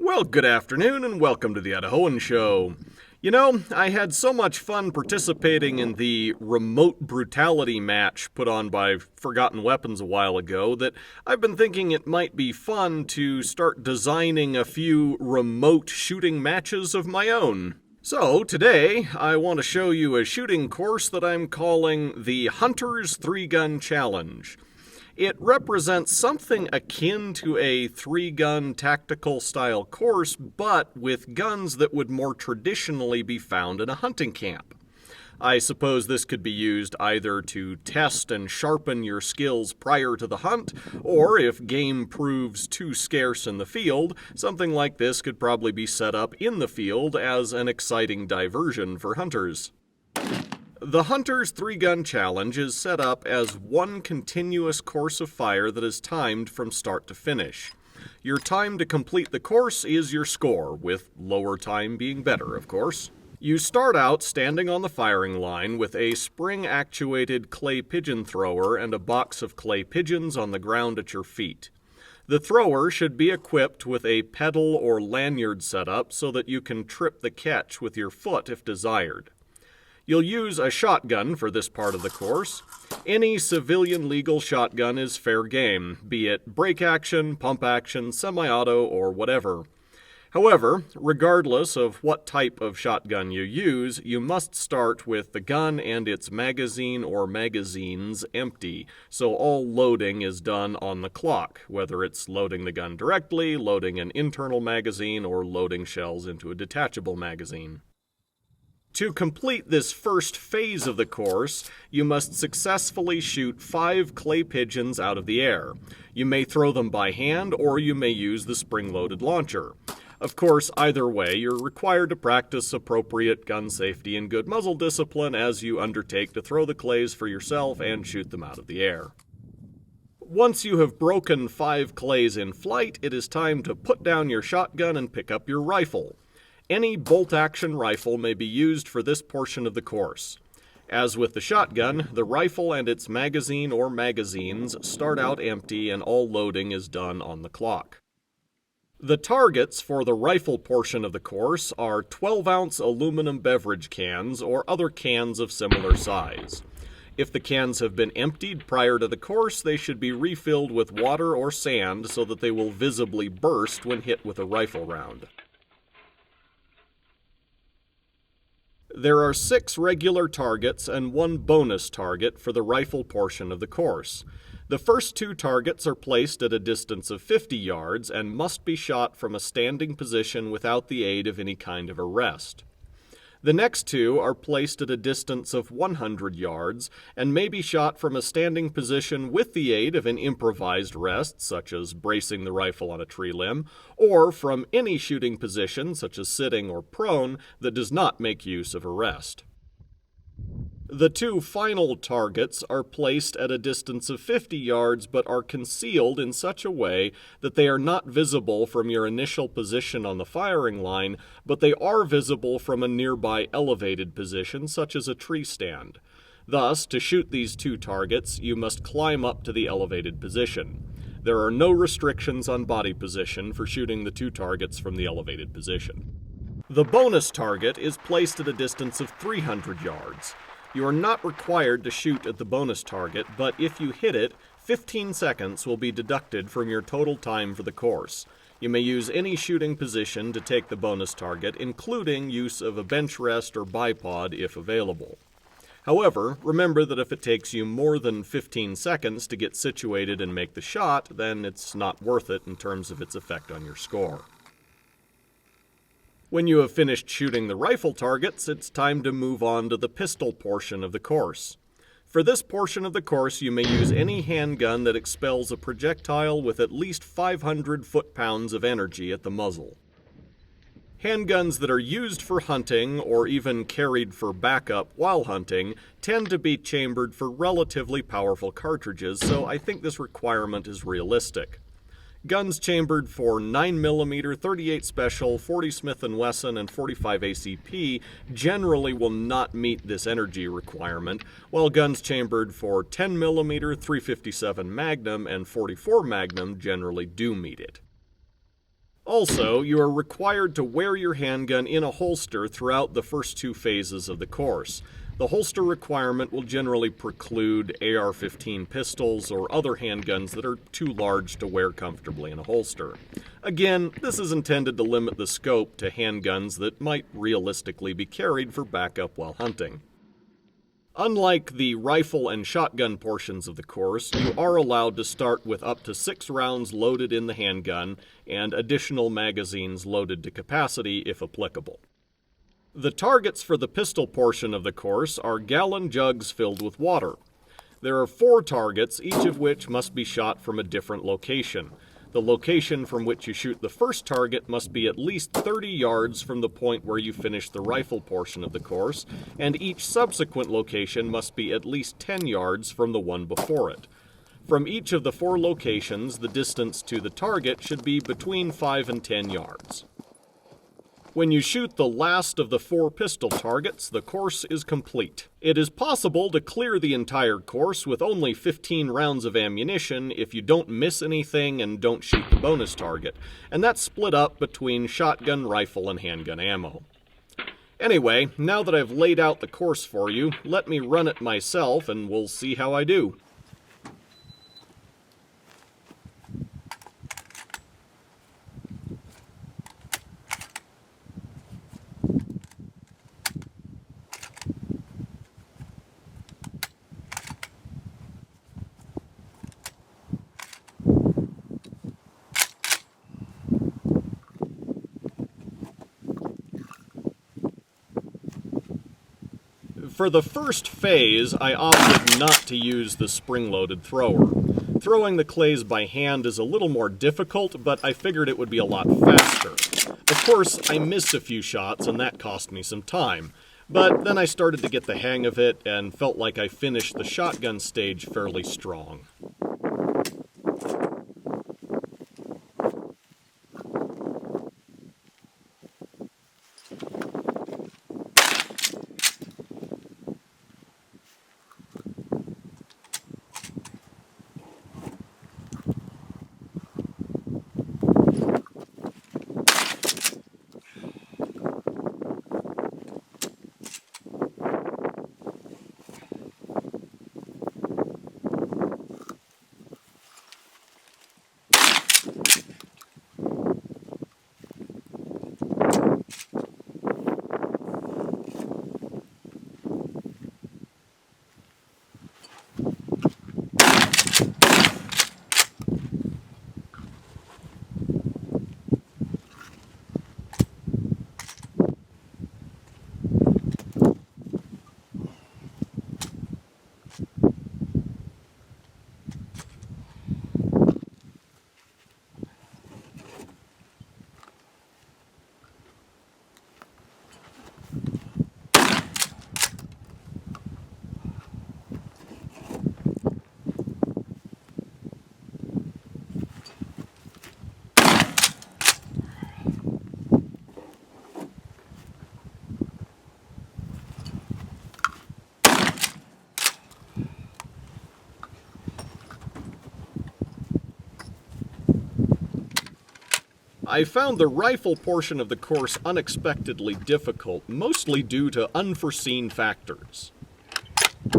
Well, good afternoon and welcome to the Idahoan Show. You know, I had so much fun participating in the remote brutality match put on by Forgotten Weapons a while ago that I've been thinking it might be fun to start designing a few remote shooting matches of my own. So, today, I want to show you a shooting course that I'm calling the Hunter's 3-Gun Challenge. It represents something akin to a 3-gun tactical style course, but with guns that would more traditionally be found in a hunting camp. I suppose this could be used either to test and sharpen your skills prior to the hunt, or if game proves too scarce in the field, something like this could probably be set up in the field as an exciting diversion for hunters. The Hunter's 3-Gun Challenge is set up as one continuous course of fire that is timed from start to finish. Your time to complete the course is your score, with lower time being better, of course. You start out standing on the firing line with a spring-actuated clay pigeon thrower and a box of clay pigeons on the ground at your feet. The thrower should be equipped with a pedal or lanyard setup so that you can trip the catch with your foot if desired. You'll use a shotgun for this part of the course. Any civilian legal shotgun is fair game, be it break action, pump action, semi-auto, or whatever. However, regardless of what type of shotgun you use, you must start with the gun and its magazine or magazines empty, so all loading is done on the clock, whether it's loading the gun directly, loading an internal magazine, or loading shells into a detachable magazine. To complete this first phase of the course, you must successfully shoot 5 clay pigeons out of the air. You may throw them by hand, or you may use the spring-loaded launcher. Of course, either way, you're required to practice appropriate gun safety and good muzzle discipline as you undertake to throw the clays for yourself and shoot them out of the air. Once you have broken 5 clays in flight, it is time to put down your shotgun and pick up your rifle. Any bolt-action rifle may be used for this portion of the course. As with the shotgun, the rifle and its magazine or magazines start out empty and all loading is done on the clock. The targets for the rifle portion of the course are 12-ounce aluminum beverage cans or other cans of similar size. If the cans have been emptied prior to the course, they should be refilled with water or sand so that they will visibly burst when hit with a rifle round. There are 6 regular targets and 1 bonus target for the rifle portion of the course. The first 2 targets are placed at a distance of 50 yards and must be shot from a standing position without the aid of any kind of a rest. The next 2 are placed at a distance of 100 yards and may be shot from a standing position with the aid of an improvised rest, such as bracing the rifle on a tree limb, or from any shooting position, such as sitting or prone, that does not make use of a rest. The 2 final targets are placed at a distance of 50 yards but are concealed in such a way that they are not visible from your initial position on the firing line, but they are visible from a nearby elevated position such as a tree stand. Thus, to shoot these 2 targets, you must climb up to the elevated position. There are no restrictions on body position for shooting the 2 targets from the elevated position. The bonus target is placed at a distance of 300 yards. You are not required to shoot at the bonus target, but if you hit it, 15 seconds will be deducted from your total time for the course. You may use any shooting position to take the bonus target, including use of a bench rest or bipod if available. However, remember that if it takes you more than 15 seconds to get situated and make the shot, then it's not worth it in terms of its effect on your score. When you have finished shooting the rifle targets, it's time to move on to the pistol portion of the course. For this portion of the course, you may use any handgun that expels a projectile with at least 500 foot-pounds of energy at the muzzle. Handguns that are used for hunting or even carried for backup while hunting tend to be chambered for relatively powerful cartridges, so I think this requirement is realistic. Guns chambered for 9mm, 38 Special, 40 Smith & Wesson, and 45 ACP generally will not meet this energy requirement, while guns chambered for 10mm, 357 Magnum, and 44 Magnum generally do meet it. Also, you are required to wear your handgun in a holster throughout the first 2 phases of the course. The holster requirement will generally preclude AR-15 pistols or other handguns that are too large to wear comfortably in a holster. Again, this is intended to limit the scope to handguns that might realistically be carried for backup while hunting. Unlike the rifle and shotgun portions of the course, you are allowed to start with up to 6 rounds loaded in the handgun and additional magazines loaded to capacity if applicable. The targets for the pistol portion of the course are gallon jugs filled with water. There are 4 targets, each of which must be shot from a different location. The location from which you shoot the first target must be at least 30 yards from the point where you finish the rifle portion of the course, and each subsequent location must be at least 10 yards from the one before it. From each of the 4 locations, the distance to the target should be between 5 and 10 yards. When you shoot the last of the 4 pistol targets, the course is complete. It is possible to clear the entire course with only 15 rounds of ammunition if you don't miss anything and don't shoot the bonus target, and that's split up between shotgun, rifle, and handgun ammo. Anyway, now that I've laid out the course for you, let me run it myself and we'll see how I do. For the first phase, I opted not to use the spring-loaded thrower. Throwing the clays by hand is a little more difficult, but I figured it would be a lot faster. Of course, I missed a few shots, and that cost me some time. But then I started to get the hang of it, and felt like I finished the shotgun stage fairly strong. I found the rifle portion of the course unexpectedly difficult, mostly due to unforeseen factors.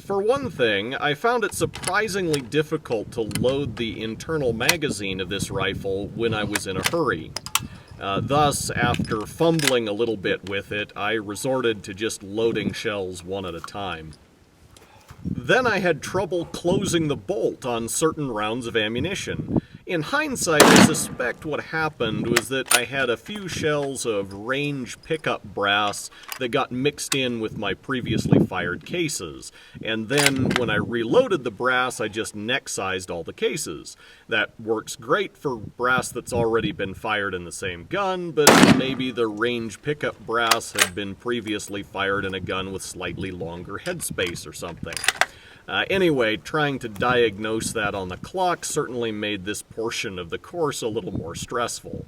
For one thing, I found it surprisingly difficult to load the internal magazine of this rifle when I was in a hurry. Thus, after fumbling a little bit with it, I resorted to just loading shells one at a time. Then I had trouble closing the bolt on certain rounds of ammunition. In hindsight, I suspect what happened was that I had a few shells of range pickup brass that got mixed in with my previously fired cases, and then when I reloaded the brass, I just neck-sized all the cases. That works great for brass that's already been fired in the same gun, but maybe the range pickup brass had been previously fired in a gun with slightly longer headspace or something. Anyway, trying to diagnose that on the clock certainly made this portion of the course a little more stressful.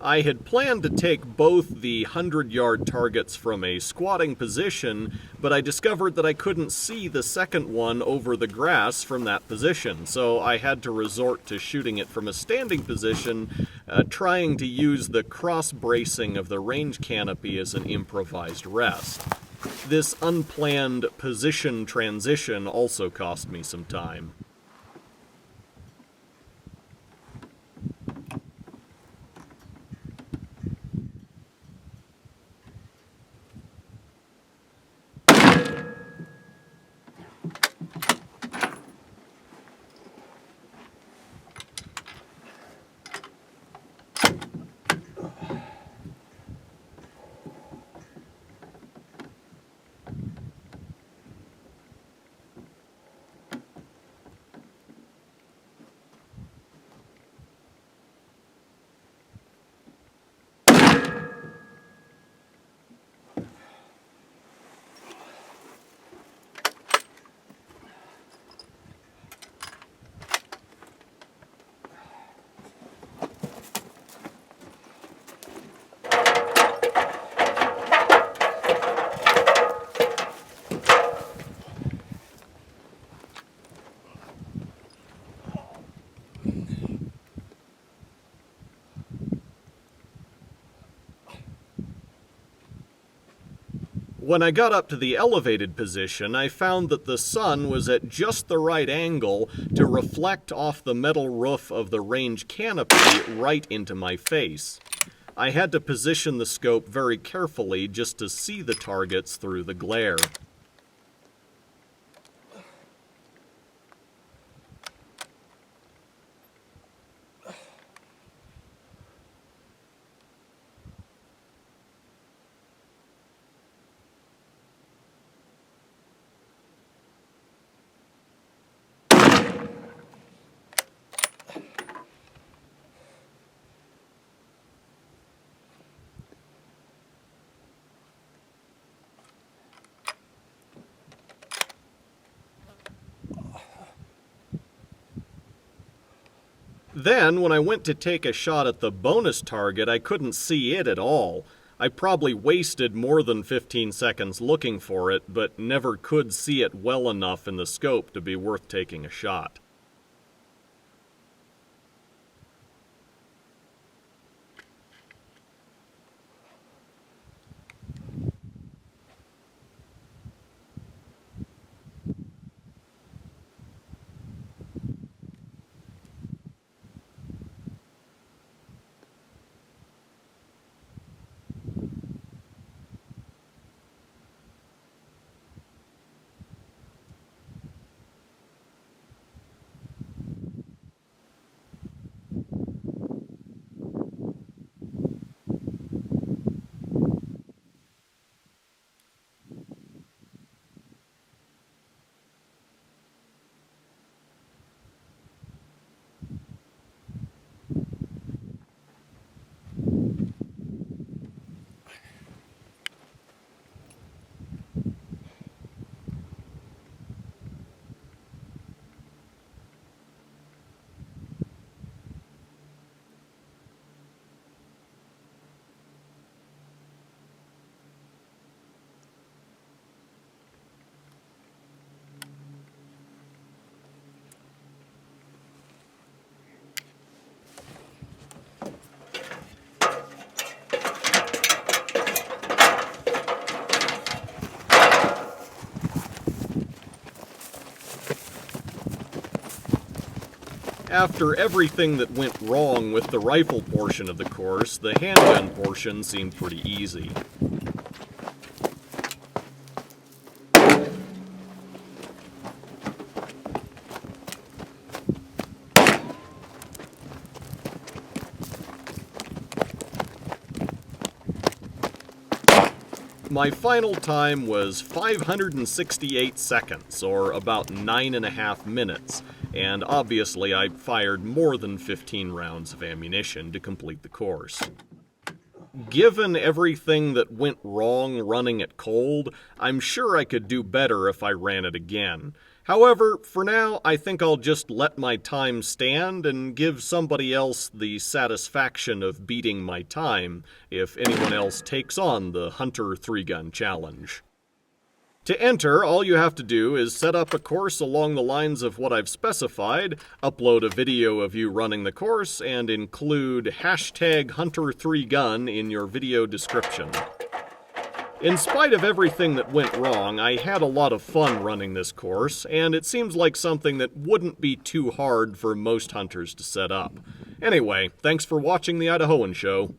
I had planned to take both the 100-yard targets from a squatting position, but I discovered that I couldn't see the second one over the grass from that position, so I had to resort to shooting it from a standing position, trying to use the cross-bracing of the range canopy as an improvised rest. This unplanned position transition also cost me some time. When I got up to the elevated position, I found that the sun was at just the right angle to reflect off the metal roof of the range canopy right into my face. I had to position the scope very carefully just to see the targets through the glare. Then, when I went to take a shot at the bonus target, I couldn't see it at all. I probably wasted more than 15 seconds looking for it, but never could see it well enough in the scope to be worth taking a shot. After everything that went wrong with the rifle portion of the course, the handgun portion seemed pretty easy. My final time was 568 seconds, or about 9.5 minutes, and obviously I fired more than 15 rounds of ammunition to complete the course. Given everything that went wrong running it cold, I'm sure I could do better if I ran it again. However, for now, I think I'll just let my time stand and give somebody else the satisfaction of beating my time if anyone else takes on the Hunter 3-gun challenge. To enter, all you have to do is set up a course along the lines of what I've specified, upload a video of you running the course, and include hashtag Hunter3Gun in your video description. In spite of everything that went wrong, I had a lot of fun running this course, and it seems like something that wouldn't be too hard for most hunters to set up. Anyway, thanks for watching the Idahoan Show.